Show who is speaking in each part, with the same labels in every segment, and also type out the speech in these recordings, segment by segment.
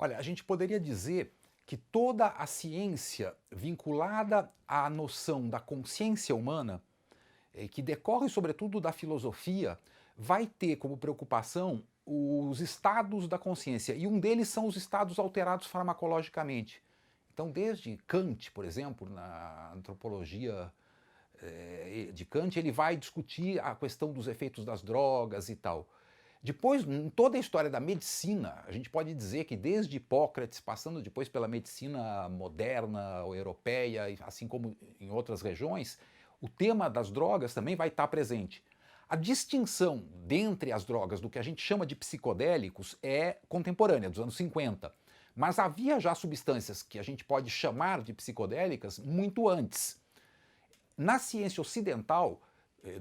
Speaker 1: Olha, a gente poderia dizer que toda a ciência vinculada à noção da consciência humana, que decorre sobretudo da filosofia, vai ter como preocupação os estados da consciência, e um deles são os estados alterados farmacologicamente. Então, desde Kant, por exemplo, na antropologia de Kant, ele vai discutir a questão dos efeitos das drogas e tal. Depois, em toda a história da medicina, a gente pode dizer que desde Hipócrates, passando depois pela medicina moderna ou europeia, assim como em outras regiões, o tema das drogas também vai estar presente. A distinção dentre as drogas do que a gente chama de psicodélicos é contemporânea, dos anos 50. Mas havia já substâncias que a gente pode chamar de psicodélicas muito antes. Na ciência ocidental,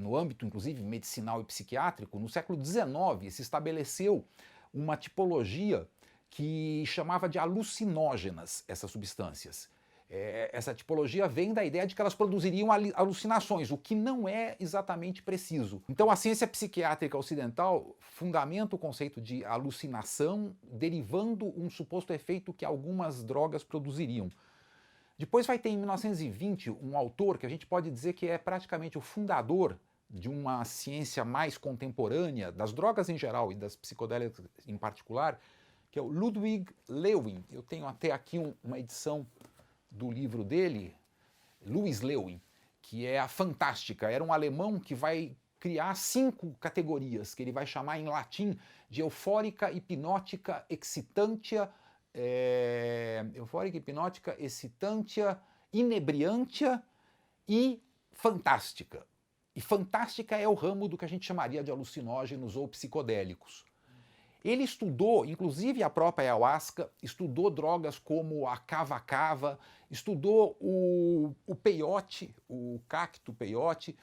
Speaker 1: no âmbito inclusive medicinal e psiquiátrico, no século XIX se estabeleceu uma tipologia que chamava de alucinógenas essas substâncias. Essa tipologia vem da ideia de que elas produziriam alucinações, o que não é exatamente preciso. Então a ciência psiquiátrica ocidental fundamenta o conceito de alucinação derivando um suposto efeito que algumas drogas produziriam. Depois vai ter em 1920 um autor que a gente pode dizer que é praticamente o fundador de uma ciência mais contemporânea, das drogas em geral e das psicodélicas em particular, que é o Ludwig Lewin. Eu tenho até aqui uma edição do livro dele, Louis Lewin, que é a fantástica. Era um alemão que vai criar 5 categorias, que ele vai chamar em latim de eufórica, hipnótica, excitantia, eufórica, hipnótica, excitantia, inebriantia e fantástica. E fantástica é o ramo do que a gente chamaria de alucinógenos ou psicodélicos. Ele estudou, inclusive a própria ayahuasca, estudou drogas como a cava-cava, estudou o peyote, o cacto peyote.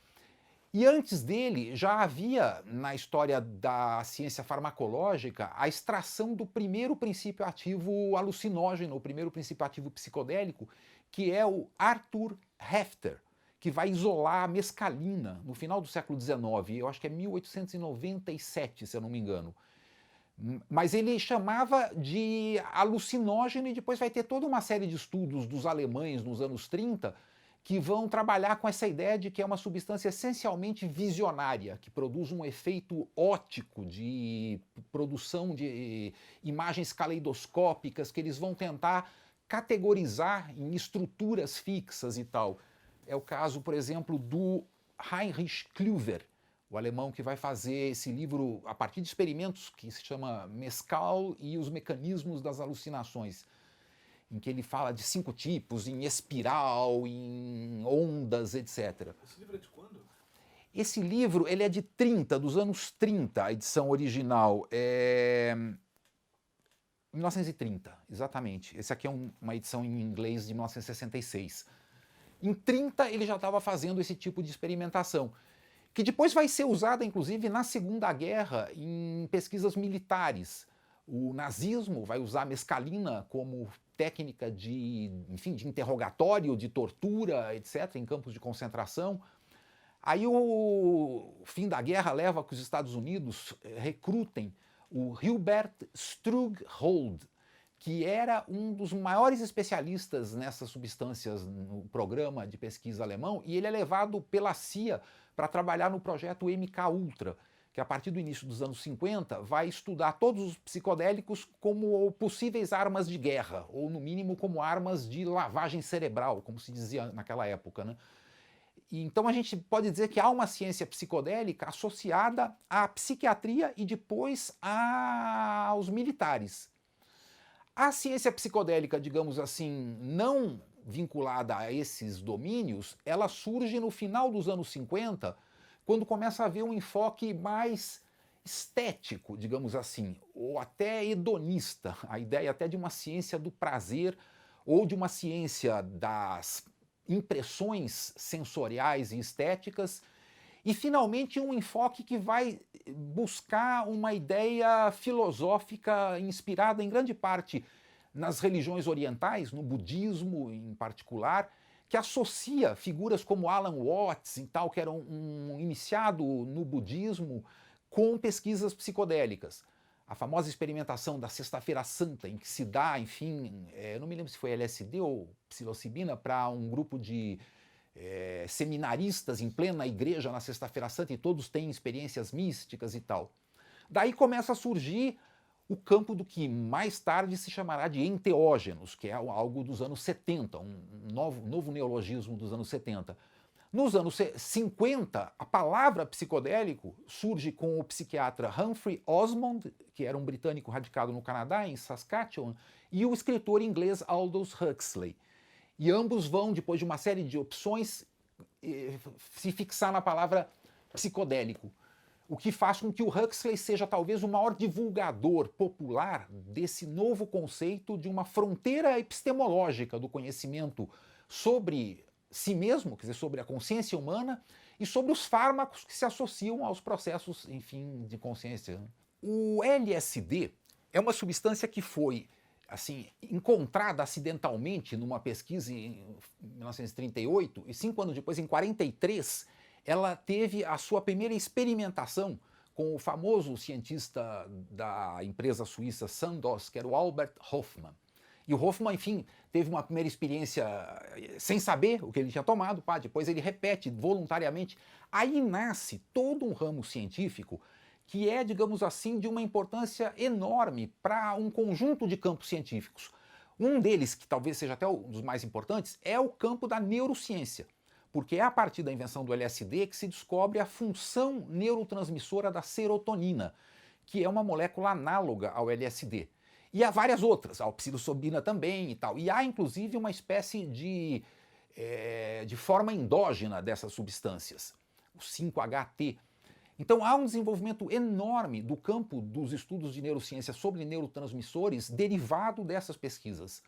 Speaker 1: E antes dele já havia, na história da ciência farmacológica, a extração do primeiro princípio ativo alucinógeno, o primeiro princípio ativo psicodélico, que é o Arthur Heffter, que vai isolar a mescalina no final do século XIX, eu acho que é 1897, se eu não me engano. Mas ele chamava de alucinógeno e depois vai ter toda uma série de estudos dos alemães nos anos 30 que vão trabalhar com essa ideia de que é uma substância essencialmente visionária, que produz um efeito óptico de produção de imagens caleidoscópicas que eles vão tentar categorizar em estruturas fixas e tal. É o caso, por exemplo, do Heinrich Klüver, o alemão que vai fazer esse livro a partir de experimentos que se chama Mescal e os Mecanismos das Alucinações, em que ele fala de 5 tipos, em espiral, em ondas, etc.
Speaker 2: Esse livro é de quando?
Speaker 1: Esse livro ele é de 30, dos anos 30, a edição original. 1930, exatamente. Esse aqui é uma edição em inglês de 1966. Em 30 ele já estava fazendo esse tipo de experimentação, que depois vai ser usada, inclusive, na Segunda Guerra, em pesquisas militares. O nazismo vai usar a mescalina como técnica de, enfim, de interrogatório, de tortura, etc., em campos de concentração. Aí o fim da guerra leva a que os Estados Unidos recrutem o Hubert Strughold, que era um dos maiores especialistas nessas substâncias no programa de pesquisa alemão, e ele é levado pela CIA para trabalhar no projeto MK-Ultra, que a partir do início dos anos 50 vai estudar todos os psicodélicos como possíveis armas de guerra, ou no mínimo como armas de lavagem cerebral, como se dizia naquela época, né? E então a gente pode dizer que há uma ciência psicodélica associada à psiquiatria e depois aos militares. A ciência psicodélica, digamos assim, não vinculada a esses domínios, ela surge no final dos anos 50, quando começa a haver um enfoque mais estético, digamos assim, ou até hedonista, a ideia até de uma ciência do prazer ou de uma ciência das impressões sensoriais e estéticas, e finalmente um enfoque que vai buscar uma ideia filosófica inspirada em grande parte nas religiões orientais, no budismo em particular, que associa figuras como Alan Watts e tal, que eram um iniciado no budismo, com pesquisas psicodélicas. a famosa experimentação da Sexta-feira Santa, em que se dá, enfim, eu não me lembro se foi LSD ou psilocibina, para um grupo de seminaristas em plena igreja na Sexta-feira Santa, e todos têm experiências místicas e tal. Daí começa a surgir o campo do que mais tarde se chamará de enteógenos, que é algo dos anos 70, um novo neologismo dos anos 70. Nos anos 50, a palavra psicodélico surge com o psiquiatra Humphrey Osmond, que era um britânico radicado no Canadá, em Saskatchewan, e o escritor inglês Aldous Huxley. E ambos vão, depois de uma série de opções, se fixar na palavra psicodélico, o que faz com que o Huxley seja talvez o maior divulgador popular desse novo conceito de uma fronteira epistemológica do conhecimento sobre si mesmo, quer dizer, sobre a consciência humana e sobre os fármacos que se associam aos processos, enfim, de consciência. O LSD é uma substância que foi assim, encontrada acidentalmente numa pesquisa em 1938, e 5 anos depois, em 43, ela teve a sua primeira experimentação com o famoso cientista da empresa suíça Sandoz, que era o Albert Hofmann. E o Hofmann, enfim, teve uma primeira experiência sem saber o que ele tinha tomado, depois ele repete voluntariamente. Aí nasce todo um ramo científico que é, digamos assim, de uma importância enorme para um conjunto de campos científicos. Um deles, que talvez seja até um dos mais importantes, é o campo da neurociência, porque é a partir da invenção do LSD que se descobre a função neurotransmissora da serotonina, que é uma molécula análoga ao LSD. E há várias outras, a psilocibina também e tal. E há, inclusive, uma espécie de forma endógena dessas substâncias, o 5-HT. Então há um desenvolvimento enorme do campo dos estudos de neurociência sobre neurotransmissores derivado dessas pesquisas.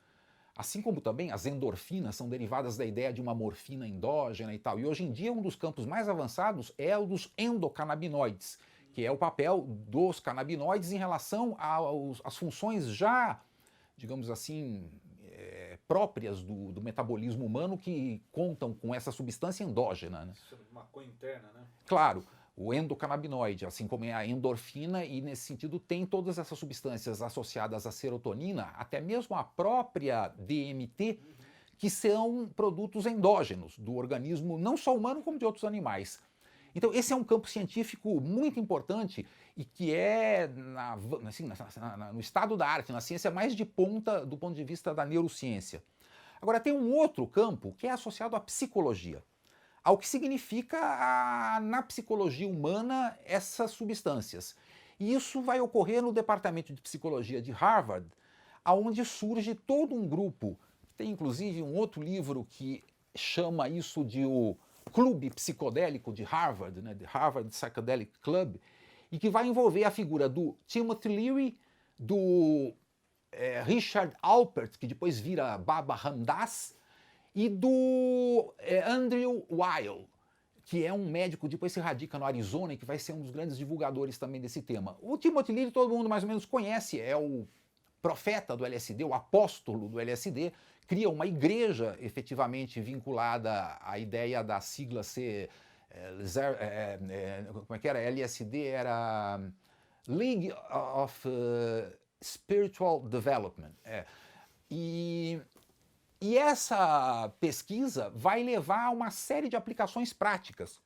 Speaker 1: Assim como também as endorfinas são derivadas da ideia de uma morfina endógena e tal. E hoje em dia um dos campos mais avançados é o dos endocannabinoides, que é o papel dos canabinoides em relação às funções já, digamos assim, próprias do metabolismo humano que contam com essa substância endógena. Né?
Speaker 2: Maconha interna, né?
Speaker 1: Claro. O endocannabinoide, assim como é a endorfina, e nesse sentido tem todas essas substâncias associadas à serotonina, até mesmo a própria DMT, que são produtos endógenos do organismo, não só humano, como de outros animais. Então esse é um campo científico muito importante e que é, no estado da arte, na ciência mais de ponta do ponto de vista da neurociência. Agora tem um outro campo que é associado à psicologia, ao que significa na psicologia humana essas substâncias. E isso vai ocorrer no Departamento de Psicologia de Harvard, onde surge todo um grupo. Tem inclusive um outro livro que chama isso de o Clube Psicodélico de Harvard, né, de Harvard Psychedelic Club, e que vai envolver a figura do Timothy Leary, do Richard Alpert, que depois vira Baba Ram Dass, e do Andrew Weil, que é um médico, depois se radica no Arizona e que vai ser um dos grandes divulgadores também desse tema. O Timothy Leary todo mundo mais ou menos conhece, é o profeta do LSD, o apóstolo do LSD, cria uma igreja efetivamente vinculada à ideia da sigla ser, como é que era? LSD era League of Spiritual Development. E essa pesquisa vai levar a uma série de aplicações práticas.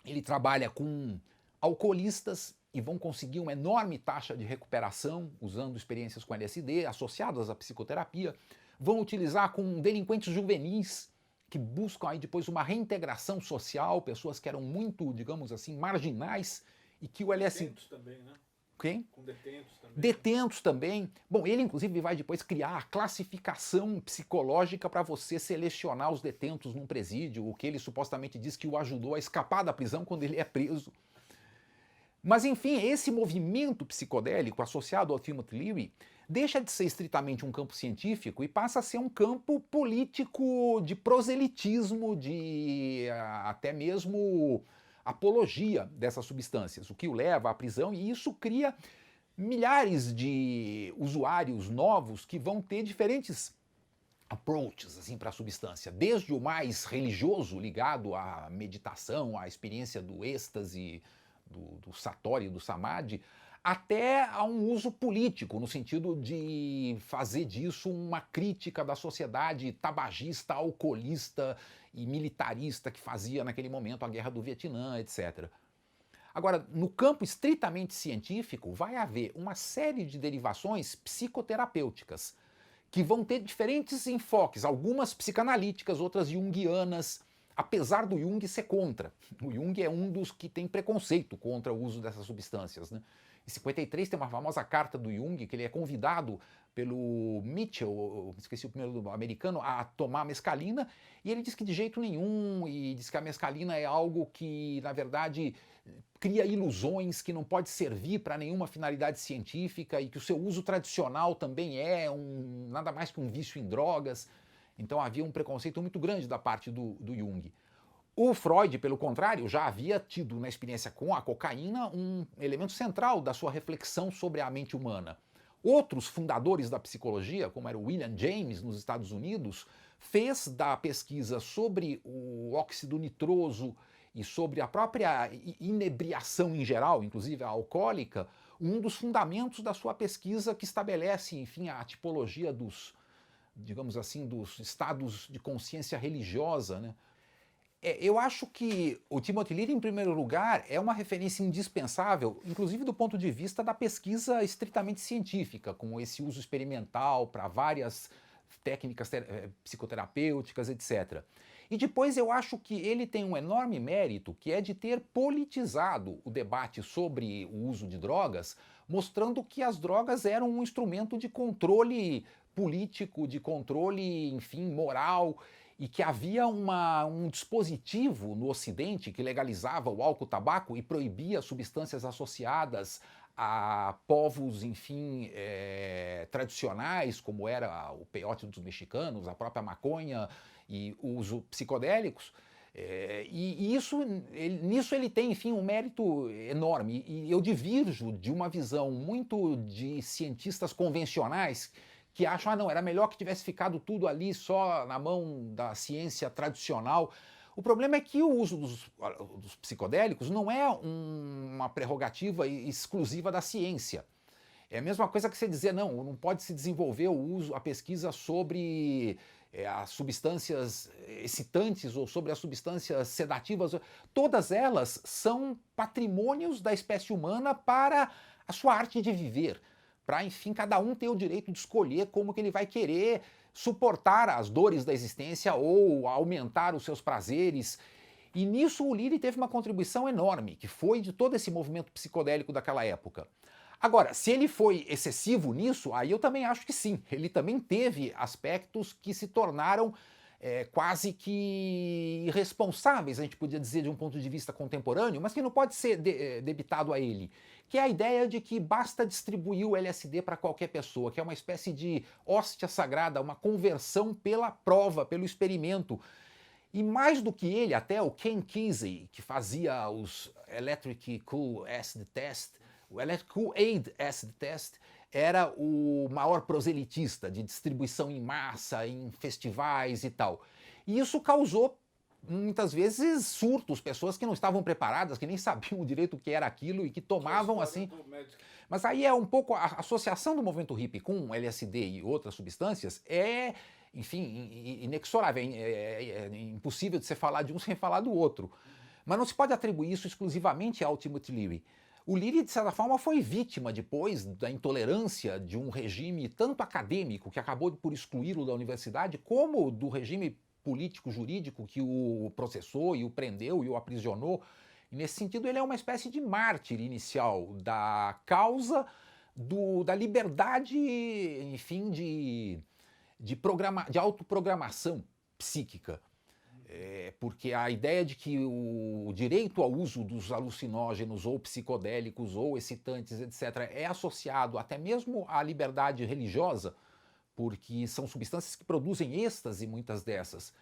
Speaker 1: Ele trabalha com alcoolistas e vão conseguir uma enorme taxa de recuperação usando experiências com LSD associadas à psicoterapia. Vão utilizar com delinquentes juvenis que buscam aí depois uma reintegração social, pessoas que eram muito, digamos assim, marginais e que o LSD...
Speaker 2: Detentos também, né?
Speaker 1: Quem?
Speaker 2: Com detentos também.
Speaker 1: Detentos também. Bom, ele inclusive vai depois criar a classificação psicológica para você selecionar os detentos num presídio, o que ele supostamente diz que o ajudou a escapar da prisão quando ele é preso. Mas enfim, esse movimento psicodélico associado ao Timothy Leary deixa de ser estritamente um campo científico e passa a ser um campo político de proselitismo, de até mesmo apologia dessas substâncias, o que o leva à prisão, e isso cria milhares de usuários novos que vão ter diferentes approaches assim, para a substância, desde o mais religioso ligado à meditação, à experiência do êxtase, do Satori, do Samadhi, até a um uso político, no sentido de fazer disso uma crítica da sociedade tabagista, alcoolista e militarista que fazia naquele momento a Guerra do Vietnã, etc. Agora, no campo estritamente científico, vai haver uma série de derivações psicoterapêuticas que vão ter diferentes enfoques, algumas psicanalíticas, outras junguianas, apesar do Jung ser contra. O Jung é um dos que tem preconceito contra o uso dessas substâncias, né? Em 53 tem uma famosa carta do Jung, que ele é convidado pelo Mitchell, esqueci o primeiro do americano, a tomar mescalina, e ele diz que de jeito nenhum, e diz que a mescalina é algo que, na verdade, cria ilusões, que não pode servir para nenhuma finalidade científica, e que o seu uso tradicional também é nada mais que um vício em drogas. Então havia um preconceito muito grande da parte do Jung. O Freud, pelo contrário, já havia tido na experiência com a cocaína um elemento central da sua reflexão sobre a mente humana. Outros fundadores da psicologia, como era o William James nos Estados Unidos, fez da pesquisa sobre o óxido nitroso e sobre a própria inebriação em geral, inclusive a alcoólica, um dos fundamentos da sua pesquisa que estabelece, enfim, a tipologia dos, digamos assim, dos estados de consciência religiosa, né? Eu acho que o Timothy Leary, em primeiro lugar, é uma referência indispensável, inclusive do ponto de vista da pesquisa estritamente científica, com esse uso experimental para várias técnicas psicoterapêuticas, etc. E depois eu acho que ele tem um enorme mérito, que é de ter politizado o debate sobre o uso de drogas, mostrando que as drogas eram um instrumento de controle político, de controle, enfim, moral, e que havia um dispositivo no Ocidente que legalizava o álcool, o tabaco e proibia substâncias associadas a povos, enfim, tradicionais, como era o peiote dos mexicanos, a própria maconha e o uso psicodélicos. Nisso ele tem, enfim, um mérito enorme. E eu divirjo de uma visão muito de cientistas convencionais que acham, não, era melhor que tivesse ficado tudo ali só na mão da ciência tradicional. O problema é que o uso dos psicodélicos não é uma prerrogativa exclusiva da ciência. É a mesma coisa que você dizer, não pode se desenvolver a pesquisa sobre as substâncias excitantes ou sobre as substâncias sedativas. Todas elas são patrimônios da espécie humana para a sua arte de viver. Para, enfim, cada um ter o direito de escolher como que ele vai querer suportar as dores da existência ou aumentar os seus prazeres. E nisso o Leary teve uma contribuição enorme, que foi de todo esse movimento psicodélico daquela época. Agora, se ele foi excessivo nisso, aí eu também acho que sim. Ele também teve aspectos que se tornaram quase que irresponsáveis, a gente podia dizer, de um ponto de vista contemporâneo, mas que não pode ser debitado a ele, que é a ideia de que basta distribuir o LSD para qualquer pessoa, que é uma espécie de hóstia sagrada, uma conversão pela prova, pelo experimento. E mais do que ele, até o Ken Kesey, que fazia os Electric Cool Acid Test, o Electric Cool Aid Acid Test, era o maior proselitista de distribuição em massa, em festivais e tal. E isso causou, muitas vezes, surtos, pessoas que não estavam preparadas, que nem sabiam direito o que era aquilo e que tomavam assim. Mas aí é um pouco a associação do movimento hippie com LSD e outras substâncias enfim, inexorável, é impossível de você falar de um sem falar do outro. Mas não se pode atribuir isso exclusivamente ao Timothy Leary. O Leary, de certa forma, foi vítima depois da intolerância de um regime tanto acadêmico, que acabou por excluí-lo da universidade, como do regime político-jurídico que o processou e o prendeu e o aprisionou. E, nesse sentido, ele é uma espécie de mártir inicial da causa da liberdade, enfim, de autoprogramação psíquica. Porque a ideia de que o direito ao uso dos alucinógenos ou psicodélicos ou excitantes, etc., é associado até mesmo à liberdade religiosa, porque são substâncias que produzem êxtase, muitas dessas.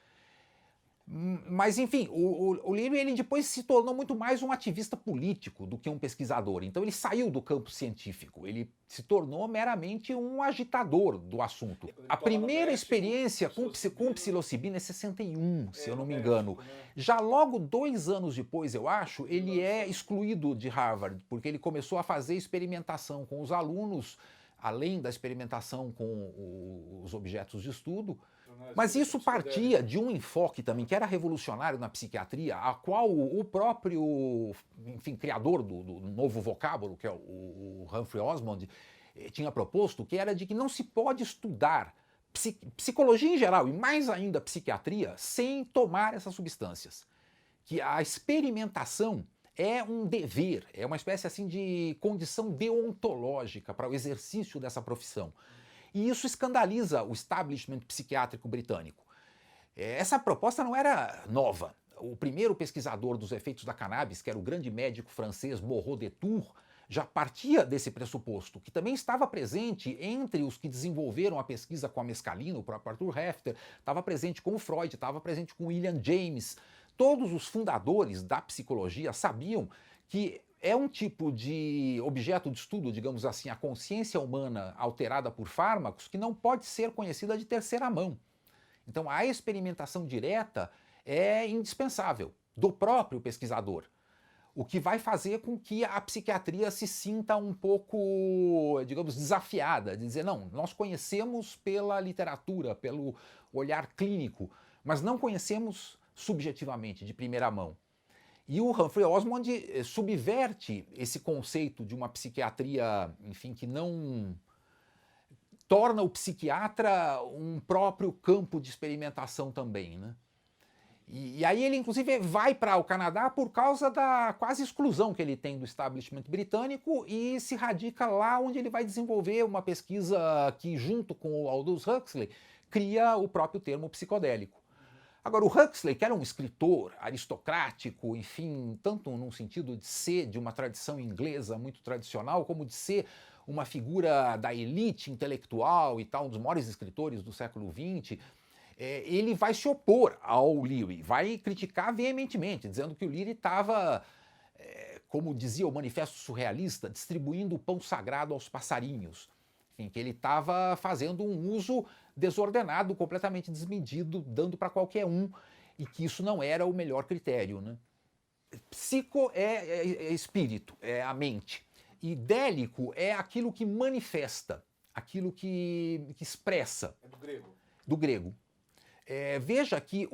Speaker 1: Mas, enfim, o Leary ele depois se tornou muito mais um ativista político do que um pesquisador. Então ele saiu do campo científico, ele se tornou meramente um agitador do assunto. A primeira experiência com psilocibina é 61, se eu não me engano. Já logo 2 anos depois, eu acho, ele é excluído de Harvard, porque ele começou a fazer experimentação com os alunos, além da experimentação com os objetos de estudo. Mas isso partia de um enfoque também que era revolucionário na psiquiatria, a qual o próprio, enfim, criador do novo vocábulo, que é o Humphrey Osmond, tinha proposto, que era de que não se pode estudar psicologia em geral e mais ainda psiquiatria sem tomar essas substâncias. Que a experimentação é um dever, é uma espécie assim de condição deontológica para o exercício dessa profissão. E isso escandaliza o establishment psiquiátrico britânico. Essa proposta não era nova. O primeiro pesquisador dos efeitos da cannabis, que era o grande médico francês Moreau de Tours, já partia desse pressuposto, que também estava presente entre os que desenvolveram a pesquisa com a mescalina, o próprio Arthur Heffter, estava presente com o Freud, estava presente com William James. Todos os fundadores da psicologia sabiam que é um tipo de objeto de estudo, digamos assim, a consciência humana alterada por fármacos, que não pode ser conhecida de terceira mão. Então a experimentação direta é indispensável do próprio pesquisador, o que vai fazer com que a psiquiatria se sinta um pouco, digamos, desafiada, de dizer, não, nós conhecemos pela literatura, pelo olhar clínico, mas não conhecemos subjetivamente, de primeira mão. E o Humphrey Osmond subverte esse conceito de uma psiquiatria, enfim, que não torna o psiquiatra um próprio campo de experimentação também, né? E aí ele, inclusive, vai para o Canadá por causa da quase exclusão que ele tem do establishment britânico e se radica lá onde ele vai desenvolver uma pesquisa que, junto com o Aldous Huxley, cria o próprio termo psicodélico. Agora, o Huxley, que era um escritor aristocrático, enfim, tanto num sentido de ser de uma tradição inglesa muito tradicional, como de ser uma figura da elite intelectual e tal, um dos maiores escritores do século XX, ele vai se opor ao Leary, vai criticar veementemente, dizendo que o Leary estava, como dizia o Manifesto Surrealista, distribuindo o pão sagrado aos passarinhos. Enfim, que ele estava fazendo um uso desordenado, completamente desmedido, dando para qualquer um, e que isso não era o melhor critério, né? Psico é espírito, é a mente. E délico é aquilo que manifesta, aquilo que expressa.
Speaker 2: É do grego.
Speaker 1: Do grego. Veja que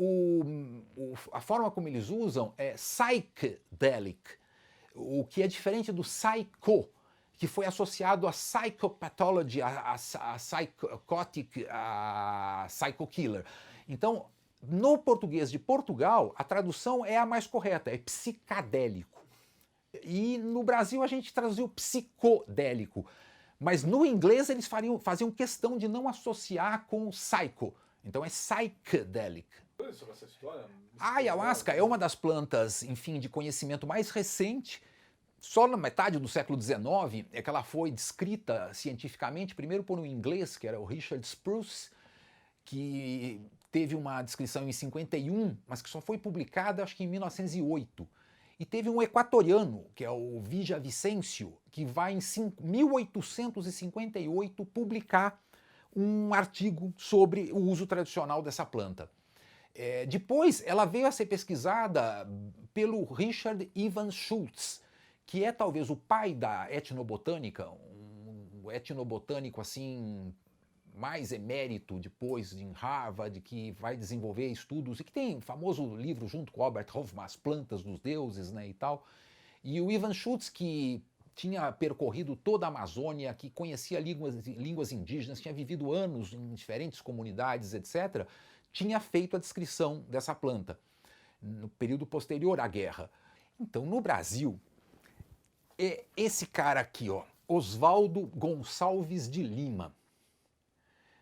Speaker 1: a forma como eles usam é psychedelic, o que é diferente do psycho, que foi associado a psychopathology, a psychotic, a psychokiller. Então, no português de Portugal, a tradução é a mais correta, é psicadélico. E no Brasil a gente traduziu psicodélico. Mas no inglês eles faziam questão de não associar com psycho. Então é psychedelic.
Speaker 2: Sobre essa história?
Speaker 1: A ayahuasca é uma das plantas, enfim, de conhecimento mais recente. Só na metade do século XIX é que ela foi descrita cientificamente, primeiro por um inglês, que era o Richard Spruce, que teve uma descrição em 51, mas que só foi publicada, acho que em 1908. E teve um equatoriano, que é o Villavicencio, que vai em 1858 publicar um artigo sobre o uso tradicional dessa planta. Depois, ela veio a ser pesquisada pelo Richard Evans Schultz, que é talvez o pai da etnobotânica, um etnobotânico assim mais emérito depois em Harvard, que vai desenvolver estudos e que tem um famoso livro junto com Albert Hofmann, As Plantas dos Deuses, né, e tal. E o Ivan Schultz, que tinha percorrido toda a Amazônia, que conhecia línguas indígenas, tinha vivido anos em diferentes comunidades, etc., tinha feito a descrição dessa planta no período posterior à guerra. Então, no Brasil, esse cara aqui, ó, Oswaldo Gonçalves de Lima.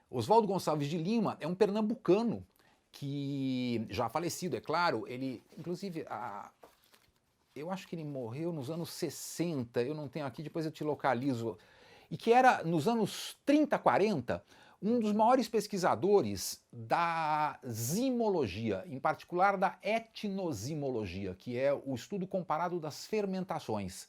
Speaker 1: Oswaldo Gonçalves de Lima é um pernambucano que, já falecido, é claro, ele, inclusive, eu acho que ele morreu nos anos 60, eu não tenho aqui, depois eu te localizo, e que era, nos anos 30, 40, um dos maiores pesquisadores da zimologia, em particular da etnozimologia, que é o estudo comparado das fermentações.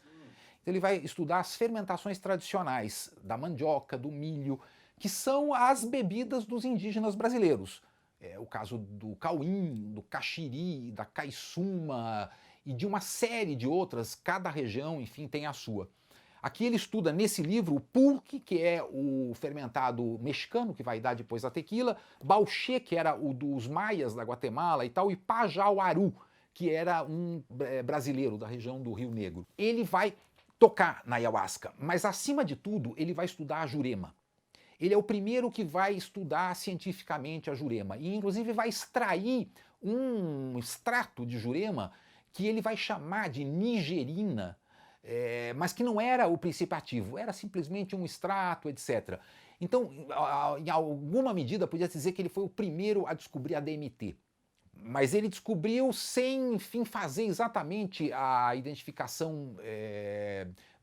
Speaker 1: Então ele vai estudar as fermentações tradicionais da mandioca, do milho, que são as bebidas dos indígenas brasileiros. É o caso do cauim, do caxiri, da caiçuma e de uma série de outras, cada região, enfim, tem a sua. Aqui ele estuda nesse livro o pulque, que é o fermentado mexicano, que vai dar depois a tequila, bauché, que era o dos maias da Guatemala e tal, e pajauaru, que era um brasileiro da região do Rio Negro. Ele vai tocar na ayahuasca, mas acima de tudo ele vai estudar a Jurema. Ele é o primeiro que vai estudar cientificamente a Jurema e inclusive vai extrair um extrato de Jurema que ele vai chamar de nigerina, mas que não era o princípio ativo, era simplesmente um extrato, etc. Então, em alguma medida, podia dizer que ele foi o primeiro a descobrir a DMT. Mas ele descobriu sem, enfim, fazer exatamente a identificação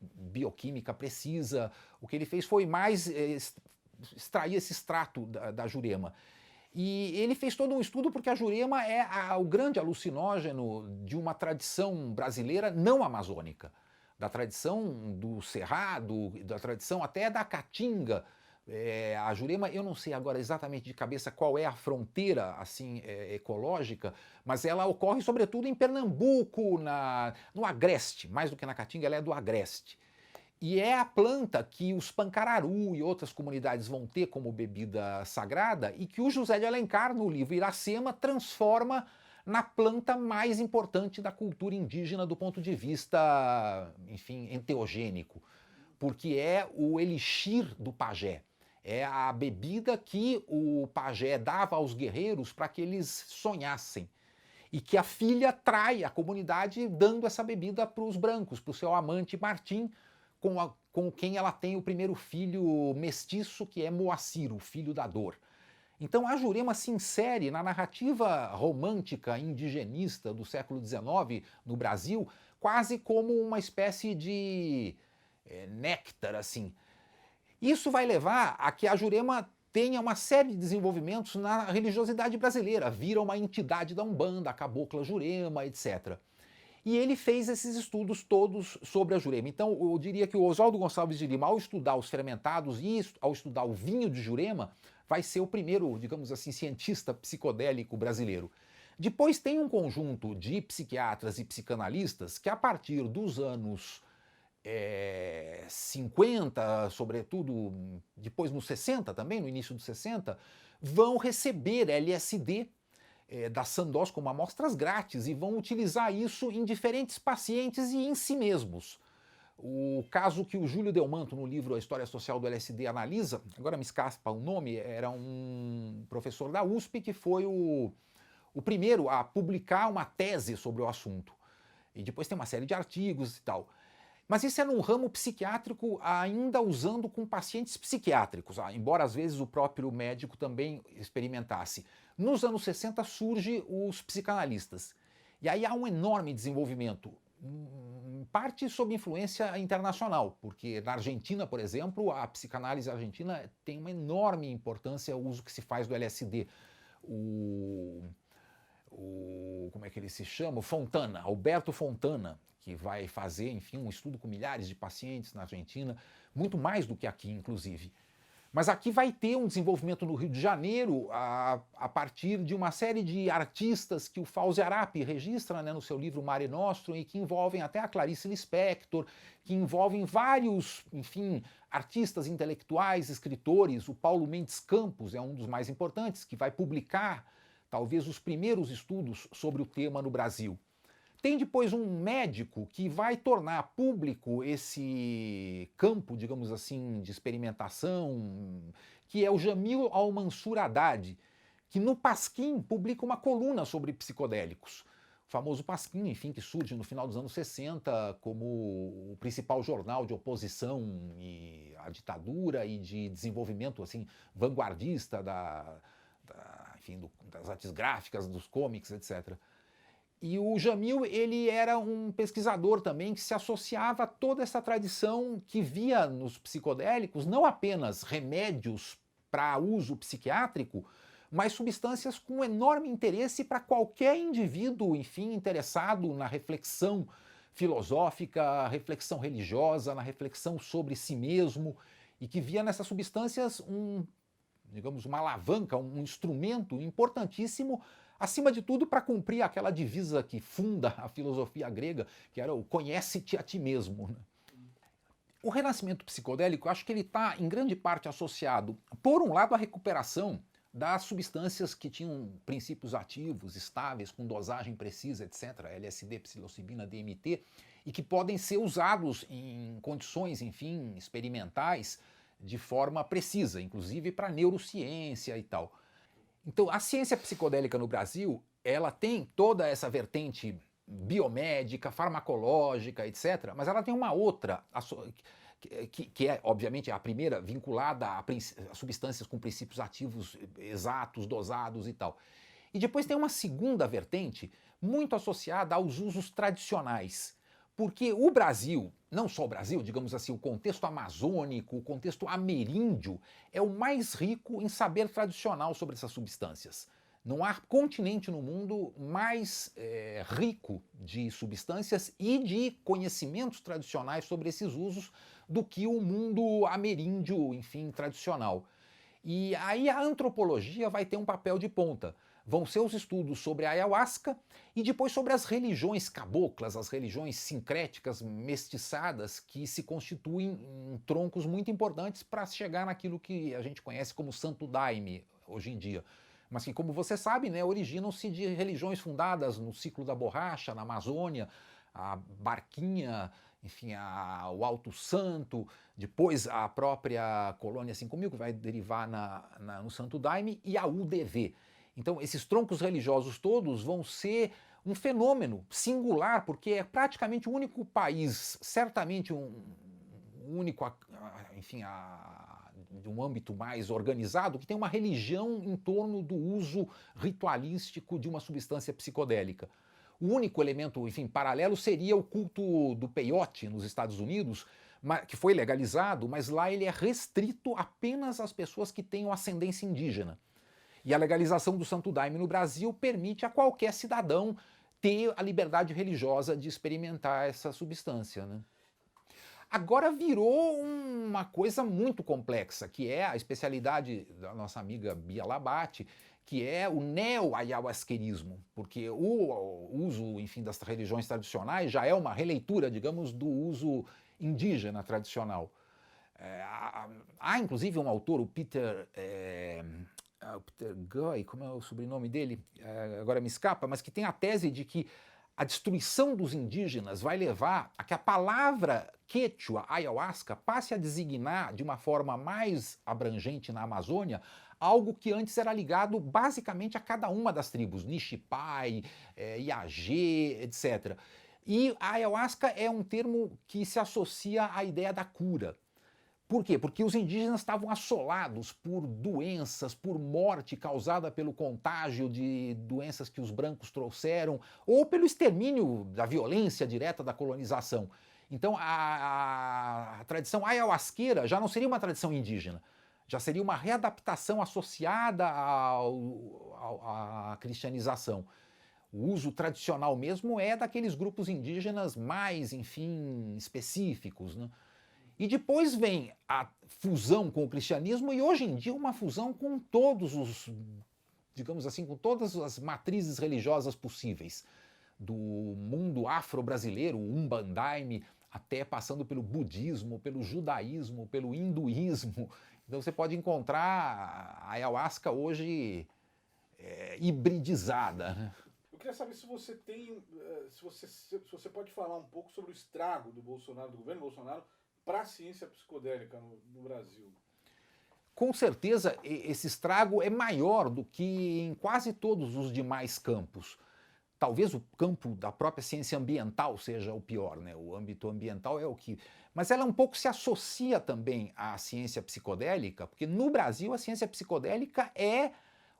Speaker 1: bioquímica precisa. O que ele fez foi mais extrair esse extrato da Jurema. E ele fez todo um estudo porque a Jurema é o grande alucinógeno de uma tradição brasileira não amazônica, da tradição do Cerrado, da tradição até da Caatinga. A Jurema, eu não sei agora exatamente de cabeça qual é a fronteira assim ecológica, mas ela ocorre sobretudo em Pernambuco, no Agreste, mais do que na Caatinga, ela é do Agreste. E é a planta que os Pancararu e outras comunidades vão ter como bebida sagrada e que o José de Alencar, no livro Iracema, transforma na planta mais importante da cultura indígena do ponto de vista, enfim, enteogênico, porque é o elixir do pajé. É a bebida que o pajé dava aos guerreiros para que eles sonhassem. E que a filha trai a comunidade dando essa bebida para os brancos, para o seu amante Martim, com quem ela tem o primeiro filho mestiço, que é Moacir, o filho da dor. Então a Jurema se insere na narrativa romântica indigenista do século XIX no Brasil quase como uma espécie de néctar, assim. Isso vai levar a que a Jurema tenha uma série de desenvolvimentos na religiosidade brasileira, vira uma entidade da Umbanda, a Cabocla Jurema, etc. E ele fez esses estudos todos sobre a Jurema. Então eu diria que o Oswaldo Gonçalves de Lima, ao estudar os fermentados e ao estudar o vinho de Jurema, vai ser o primeiro, digamos assim, cientista psicodélico brasileiro. Depois tem um conjunto de psiquiatras e psicanalistas que a partir dos anos 50, sobretudo depois nos 60 também, no início dos 60, vão receber LSD da Sandoz como amostras grátis e vão utilizar isso em diferentes pacientes e em si mesmos. O caso que o Júlio Delmanto, no livro A História Social do LSD, analisa, agora me escapa o nome, era um professor da USP que foi o primeiro a publicar uma tese sobre o assunto. E depois tem uma série de artigos e tal. Mas isso é num ramo psiquiátrico ainda usando com pacientes psiquiátricos, embora às vezes o próprio médico também experimentasse. Nos anos 60 surgem os psicanalistas. E aí há um enorme desenvolvimento, em parte sob influência internacional, porque na Argentina, por exemplo, a psicanálise argentina tem uma enorme importância o uso que se faz do LSD. Como é que ele se chama? Fontana, Alberto Fontana, que vai fazer, enfim, um estudo com milhares de pacientes na Argentina, muito mais do que aqui, inclusive. Mas aqui vai ter um desenvolvimento no Rio de Janeiro a partir de uma série de artistas que o Fauzi Arap registra, né, no seu livro Mare Nostrum e que envolvem até a Clarice Lispector, que envolvem vários, enfim, artistas intelectuais, escritores. O Paulo Mendes Campos é um dos mais importantes, que vai publicar talvez os primeiros estudos sobre o tema no Brasil. Tem depois um médico que vai tornar público esse campo, digamos assim, de experimentação, que é o Jamil Al-Mansur Haddad, que no Pasquim publica uma coluna sobre psicodélicos. O famoso Pasquim, enfim, que surge no final dos anos 60 como o principal jornal de oposição à ditadura e de desenvolvimento assim, vanguardista enfim, das artes gráficas, dos comics, etc. E o Jamil, ele era um pesquisador também que se associava a toda essa tradição que via nos psicodélicos não apenas remédios para uso psiquiátrico, mas substâncias com enorme interesse para qualquer indivíduo, enfim, interessado na reflexão filosófica, reflexão religiosa, na reflexão sobre si mesmo, e que via nessas substâncias digamos, uma alavanca, um instrumento importantíssimo, acima de tudo, para cumprir aquela divisa que funda a filosofia grega, que era o conhece-te a ti mesmo. Né? O renascimento psicodélico, eu acho que ele está, em grande parte, associado, por um lado, à recuperação das substâncias que tinham princípios ativos, estáveis, com dosagem precisa, etc., LSD, psilocibina, DMT, e que podem ser usados em condições, enfim, experimentais, de forma precisa, inclusive para neurociência e tal. Então, a ciência psicodélica no Brasil, ela tem toda essa vertente biomédica, farmacológica, etc., mas ela tem uma outra, que é, obviamente, a primeira vinculada a substâncias com princípios ativos exatos, dosados e tal. E depois tem uma segunda vertente, muito associada aos usos tradicionais. Porque o Brasil, não só o Brasil, digamos assim, o contexto amazônico, o contexto ameríndio, é o mais rico em saber tradicional sobre essas substâncias. Não há continente no mundo mais rico de substâncias e de conhecimentos tradicionais sobre esses usos do que o mundo ameríndio, enfim, tradicional. E aí a antropologia vai ter um papel de ponta. Vão ser os estudos sobre a ayahuasca e depois sobre as religiões caboclas, as religiões sincréticas, mestiçadas, que se constituem em troncos muito importantes para chegar naquilo que a gente conhece como Santo Daime hoje em dia. Mas que, como você sabe, né, originam-se de religiões fundadas no ciclo da borracha, na Amazônia, a Barquinha, enfim, o Alto Santo, depois a própria Colônia 5000, que vai derivar no Santo Daime, e a UDV. Então, esses troncos religiosos todos vão ser um fenômeno singular, porque é praticamente o único país, certamente um único, enfim, de um âmbito mais organizado, que tem uma religião em torno do uso ritualístico de uma substância psicodélica. O único elemento, enfim, paralelo seria o culto do peyote nos Estados Unidos, que foi legalizado, mas lá ele é restrito apenas às pessoas que tenham ascendência indígena. E a legalização do Santo Daime no Brasil permite a qualquer cidadão ter a liberdade religiosa de experimentar essa substância. Né? Agora virou uma coisa muito complexa, que é a especialidade da nossa amiga Bia Labate, que é o neo-ayahuasquerismo, porque o uso, enfim, das religiões tradicionais já é uma releitura, digamos, do uso indígena tradicional. Há, inclusive, um autor, o Peter Guy, como é o sobrenome dele? Agora me escapa, mas que tem a tese de que a destruição dos indígenas vai levar a que a palavra quechua, ayahuasca, passe a designar de uma forma mais abrangente na Amazônia algo que antes era ligado basicamente a cada uma das tribos, Nishipai, Iagê, etc. E a ayahuasca é um termo que se associa à ideia da cura. Por quê? Porque os indígenas estavam assolados por doenças, por morte causada pelo contágio de doenças que os brancos trouxeram, ou pelo extermínio da violência direta da colonização. Então a tradição ayahuasqueira já não seria uma tradição indígena, já seria uma readaptação associada à cristianização. O uso tradicional mesmo é daqueles grupos indígenas mais, enfim, específicos, né? E depois vem a fusão com o cristianismo e hoje em dia uma fusão com todos os, digamos assim, com todas as matrizes religiosas possíveis. Do mundo afro-brasileiro, o Umbandaime, até passando pelo budismo, pelo judaísmo, pelo hinduísmo. Então você pode encontrar a ayahuasca hoje hibridizada. Né?
Speaker 2: Eu queria saber se você tem, se você pode falar um pouco sobre o estrago do Bolsonaro, do governo Bolsonaro, para a ciência psicodélica no Brasil.
Speaker 1: Com certeza esse estrago é maior do que em quase todos os demais campos. Talvez o campo da própria ciência ambiental seja o pior, né? O âmbito ambiental é o que... Mas ela um pouco se associa também à ciência psicodélica, porque no Brasil a ciência psicodélica é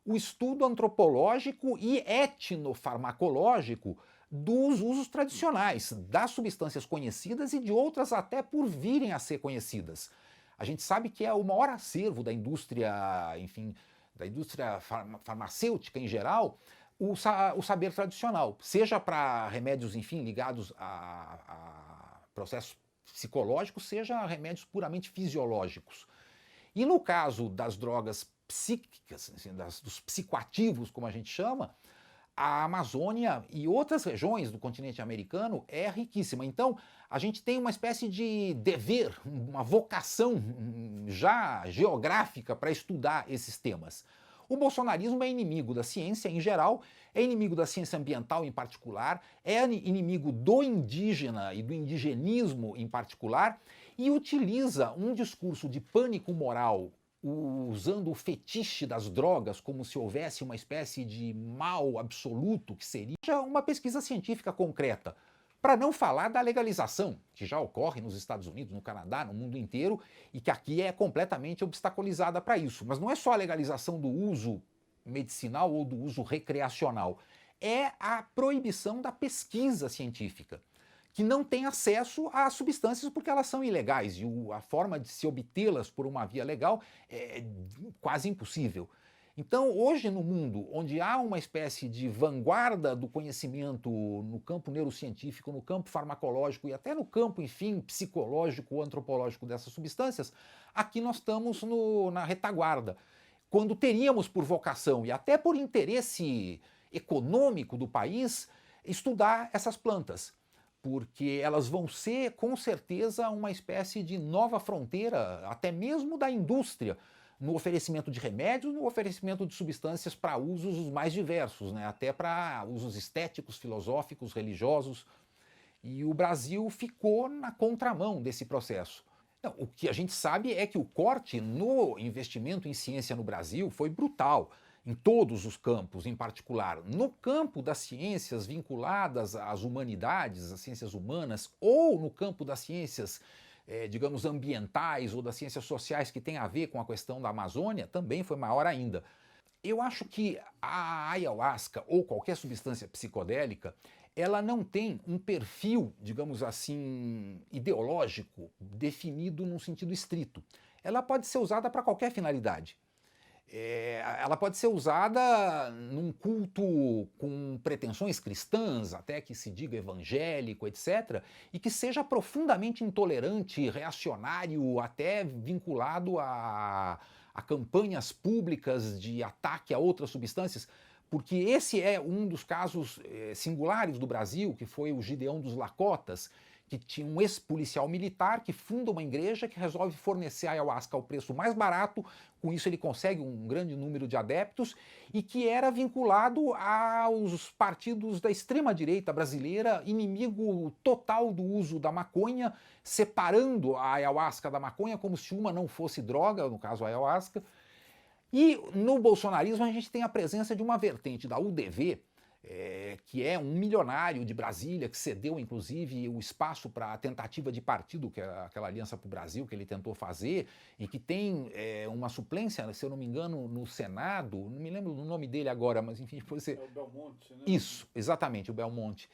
Speaker 1: o estudo antropológico e etnofarmacológico dos usos tradicionais, das substâncias conhecidas e de outras até por virem a ser conhecidas. A gente sabe que é o maior acervo da indústria, enfim, da indústria farmacêutica em geral, o saber tradicional, seja para remédios, enfim, ligados a processos psicológicos, seja remédios puramente fisiológicos. E no caso das drogas psíquicas, assim, dos psicoativos, como a gente chama, a Amazônia e outras regiões do continente americano é riquíssima. Então, a gente tem uma espécie de dever, uma vocação já geográfica para estudar esses temas. O bolsonarismo é inimigo da ciência em geral, é inimigo da ciência ambiental em particular, é inimigo do indígena e do indigenismo em particular, e utiliza um discurso de pânico moral usando o fetiche das drogas como se houvesse uma espécie de mal absoluto que seria uma pesquisa científica concreta. Para não falar da legalização, que já ocorre nos Estados Unidos, no Canadá, no mundo inteiro, e que aqui é completamente obstaculizada para isso. Mas não é só a legalização do uso medicinal ou do uso recreacional, é a proibição da pesquisa científica, que não tem acesso às substâncias porque elas são ilegais e a forma de se obtê-las por uma via legal é quase impossível. Então, hoje no mundo, onde há uma espécie de vanguarda do conhecimento no campo neurocientífico, no campo farmacológico e até no campo, enfim, psicológico ou antropológico dessas substâncias, aqui nós estamos na retaguarda. Quando teríamos por vocação e até por interesse econômico do país, estudar essas plantas, porque elas vão ser, com certeza, uma espécie de nova fronteira, até mesmo da indústria, no oferecimento de remédios, no oferecimento de substâncias para usos os mais diversos, né? Até para usos estéticos, filosóficos, religiosos. E o Brasil ficou na contramão desse processo. Não, o que a gente sabe é que o corte no investimento em ciência no Brasil foi brutal, em todos os campos, em particular. No campo das ciências vinculadas às humanidades, às ciências humanas, ou no campo das ciências digamos, ambientais ou das ciências sociais que tem a ver com a questão da Amazônia, também foi maior ainda. Eu acho que a ayahuasca ou qualquer substância psicodélica, ela não tem um perfil, digamos assim, ideológico definido num sentido estrito. Ela pode ser usada para qualquer finalidade. Ela pode ser usada num culto com pretensões cristãs, até que se diga evangélico, etc., e que seja profundamente intolerante, reacionário, até vinculado a campanhas públicas de ataque a outras substâncias, porque esse é um dos casos singulares do Brasil, que foi o Gideão dos Lacotas, que tinha um ex-policial militar que funda uma igreja que resolve fornecer a ayahuasca ao preço mais barato, com isso ele consegue um grande número de adeptos, e que era vinculado aos partidos da extrema-direita brasileira, inimigo total do uso da maconha, separando a ayahuasca da maconha como se uma não fosse droga, no caso a ayahuasca. E no bolsonarismo a gente tem a presença de uma vertente da UDV, que é um milionário de Brasília, que cedeu inclusive o espaço para a tentativa de partido, que é aquela Aliança para o Brasil que ele tentou fazer, e que tem uma suplência, se eu não me engano, no Senado, não me lembro do nome dele agora, mas enfim, você...
Speaker 2: É o Belmonte, né?
Speaker 1: Isso, exatamente, o Belmonte.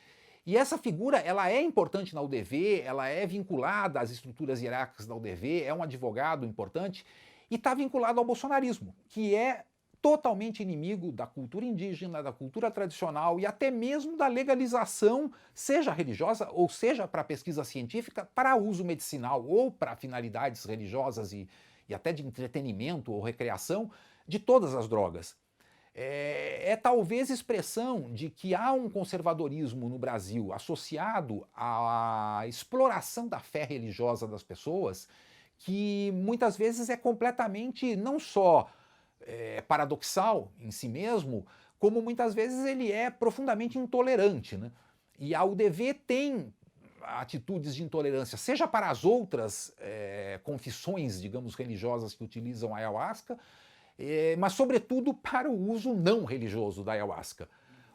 Speaker 1: E essa figura, ela é importante na UDV, ela é vinculada às estruturas hierárquicas da UDV, é um advogado importante, e está vinculado ao bolsonarismo, que é totalmente inimigo da cultura indígena, da cultura tradicional e até mesmo da legalização, seja religiosa ou seja para pesquisa científica, para uso medicinal ou para finalidades religiosas e até de entretenimento ou recreação, de todas as drogas. É talvez expressão de que há um conservadorismo no Brasil associado à exploração da fé religiosa das pessoas, que muitas vezes é completamente não só paradoxal em si mesmo, como muitas vezes ele é profundamente intolerante, né? E a UDV tem atitudes de intolerância, seja para as outras confissões, digamos, religiosas que utilizam a ayahuasca, mas sobretudo para o uso não religioso da ayahuasca,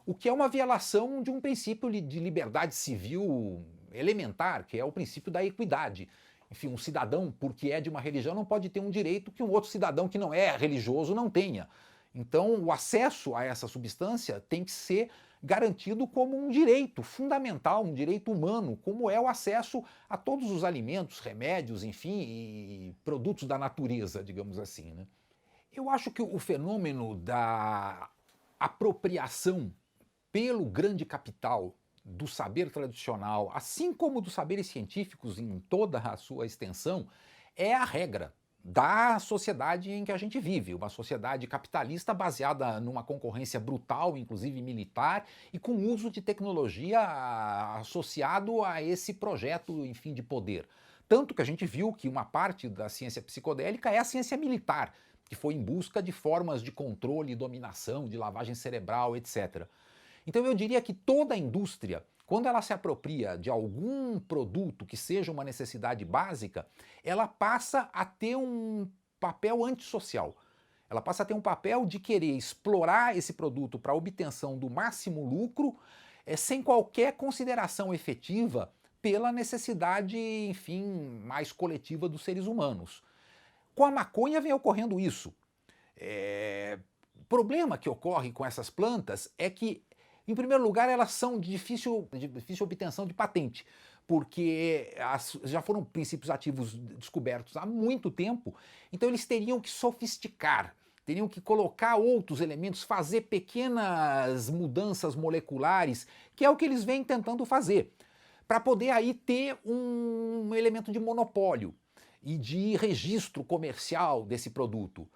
Speaker 1: o que é uma violação de um princípio de liberdade civil elementar, que é o princípio da equidade. Enfim, um cidadão, porque é de uma religião, não pode ter um direito que um outro cidadão que não é religioso não tenha. Então, o acesso a essa substância tem que ser garantido como um direito fundamental, um direito humano, como é o acesso a todos os alimentos, remédios, enfim, e produtos da natureza, digamos assim, né? Eu acho que o fenômeno da apropriação pelo grande capital do saber tradicional, assim como dos saberes científicos em toda a sua extensão, é a regra da sociedade em que a gente vive, uma sociedade capitalista baseada numa concorrência brutal, inclusive militar, e com uso de tecnologia associado a esse projeto, enfim, de poder. Tanto que a gente viu que uma parte da ciência psicodélica é a ciência militar, que foi em busca de formas de controle, dominação, de lavagem cerebral, etc. Então eu diria que toda a indústria, quando ela se apropria de algum produto que seja uma necessidade básica, ela passa a ter um papel antissocial. Ela passa a ter um papel de querer explorar esse produto para a obtenção do máximo lucro, sem qualquer consideração efetiva pela necessidade, enfim, mais coletiva dos seres humanos. Com a maconha vem ocorrendo isso. O problema que ocorre com essas plantas é que, em primeiro lugar, elas são de difícil obtenção de patente, porque já foram princípios ativos descobertos há muito tempo, então eles teriam que sofisticar, teriam que colocar outros elementos, fazer pequenas mudanças moleculares, que é o que eles vêm tentando fazer, para poder aí ter um elemento de monopólio e de registro comercial desse produto.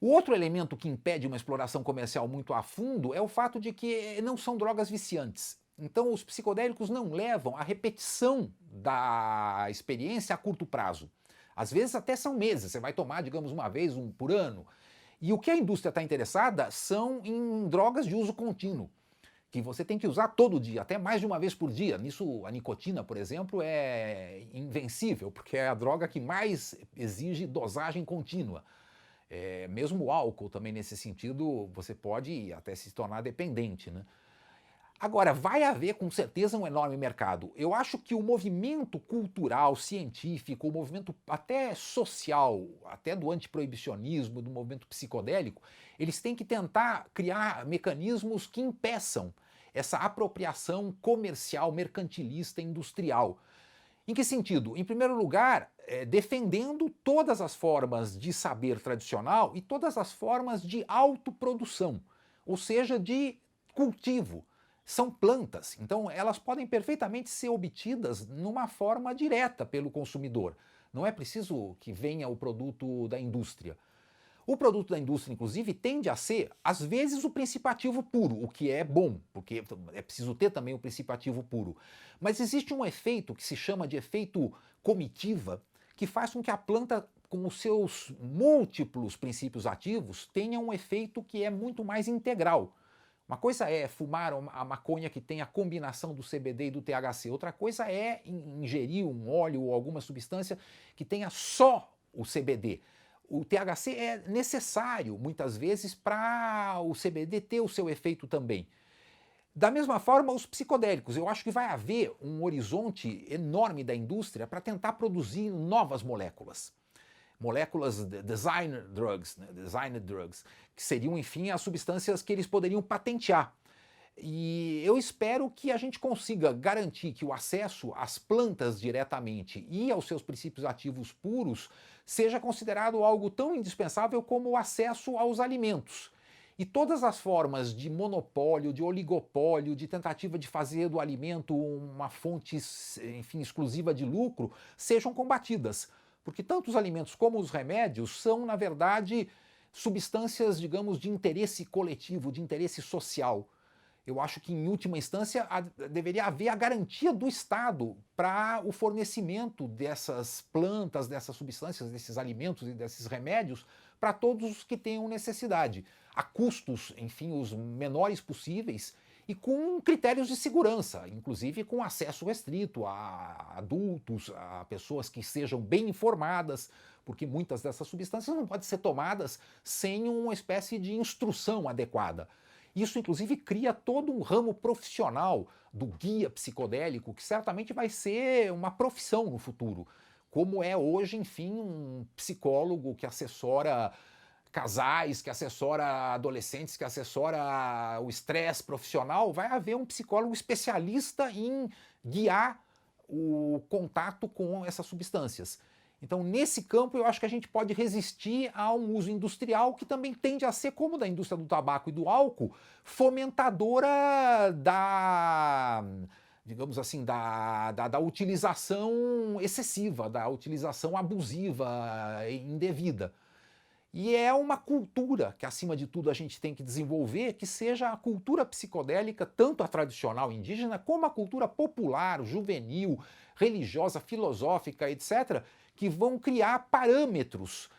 Speaker 1: O outro elemento que impede uma exploração comercial muito a fundo é o fato de que não são drogas viciantes. Então os psicodélicos não levam à repetição da experiência a curto prazo. Às vezes até são meses, você vai tomar, digamos, uma vez por ano. E o que a indústria está interessada são em drogas de uso contínuo, que você tem que usar todo dia, até mais de uma vez por dia. Nisso a nicotina, por exemplo, é invencível, porque é a droga que mais exige dosagem contínua. Mesmo o álcool também nesse sentido, você pode até se tornar dependente, né? Agora, vai haver com certeza um enorme mercado. Eu acho que o movimento cultural, científico, o movimento até social, até do antiproibicionismo, do movimento psicodélico, eles têm que tentar criar mecanismos que impeçam essa apropriação comercial, mercantilista, industrial. Em que sentido? Em primeiro lugar, defendendo todas as formas de saber tradicional e todas as formas de autoprodução, ou seja, de cultivo. São plantas, então elas podem perfeitamente ser obtidas numa forma direta pelo consumidor. Não é preciso que venha o produto da indústria. O produto da indústria, inclusive, tende a ser, às vezes, o princípio ativo puro, o que é bom, porque é preciso ter também o princípio ativo puro. Mas existe um efeito que se chama de efeito comitiva, que faz com que a planta, com os seus múltiplos princípios ativos, tenha um efeito que é muito mais integral. Uma coisa é fumar a maconha que tem a combinação do CBD e do THC, outra coisa é ingerir um óleo ou alguma substância que tenha só o CBD. O THC é necessário, muitas vezes, para o CBD ter o seu efeito também. Da mesma forma, os psicodélicos. Eu acho que vai haver um horizonte enorme da indústria para tentar produzir novas moléculas. Moléculas designer drugs, né? Designed drugs, que seriam, enfim, as substâncias que eles poderiam patentear. E eu espero que a gente consiga garantir que o acesso às plantas diretamente e aos seus princípios ativos puros seja considerado algo tão indispensável como o acesso aos alimentos. E todas as formas de monopólio, de oligopólio, de tentativa de fazer do alimento uma fonte, enfim, exclusiva de lucro, sejam combatidas. Porque tanto os alimentos como os remédios são, na verdade, substâncias, digamos, de interesse coletivo, de interesse social. Eu acho que, em última instância, deveria haver a garantia do Estado para o fornecimento dessas plantas, dessas substâncias, desses alimentos e desses remédios para todos os que tenham necessidade, a custos, enfim, os menores possíveis e com critérios de segurança, inclusive com acesso restrito a adultos, a pessoas que sejam bem informadas, porque muitas dessas substâncias não podem ser tomadas sem uma espécie de instrução adequada. Isso, inclusive, cria todo um ramo profissional do guia psicodélico, que certamente vai ser uma profissão no futuro, como é hoje, enfim, um psicólogo que assessora casais, que assessora adolescentes, que assessora o estresse profissional, vai haver um psicólogo especialista em guiar o contato com essas substâncias. Então, nesse campo, eu acho que a gente pode resistir a um uso industrial que também tende a ser, como da indústria do tabaco e do álcool, fomentadora da, digamos assim, da utilização excessiva, da utilização abusiva, indevida. E é uma cultura que, acima de tudo, a gente tem que desenvolver, que seja a cultura psicodélica, tanto a tradicional indígena, como a cultura popular, juvenil, religiosa, filosófica, etc., que vão criar parâmetros,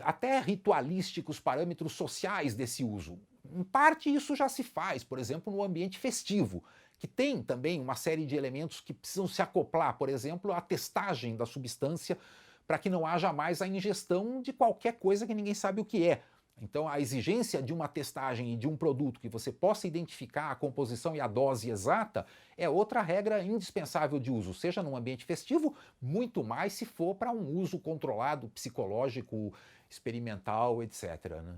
Speaker 1: até ritualísticos, parâmetros sociais desse uso. Em parte, isso já se faz, por exemplo, no ambiente festivo, que tem também uma série de elementos que precisam se acoplar, por exemplo, à testagem da substância, para que não haja mais a ingestão de qualquer coisa que ninguém sabe o que é. Então, a exigência de uma testagem e de um produto que você possa identificar a composição e a dose exata é outra regra indispensável de uso, seja num ambiente festivo, muito mais se for para um uso controlado, psicológico, experimental, etc., né?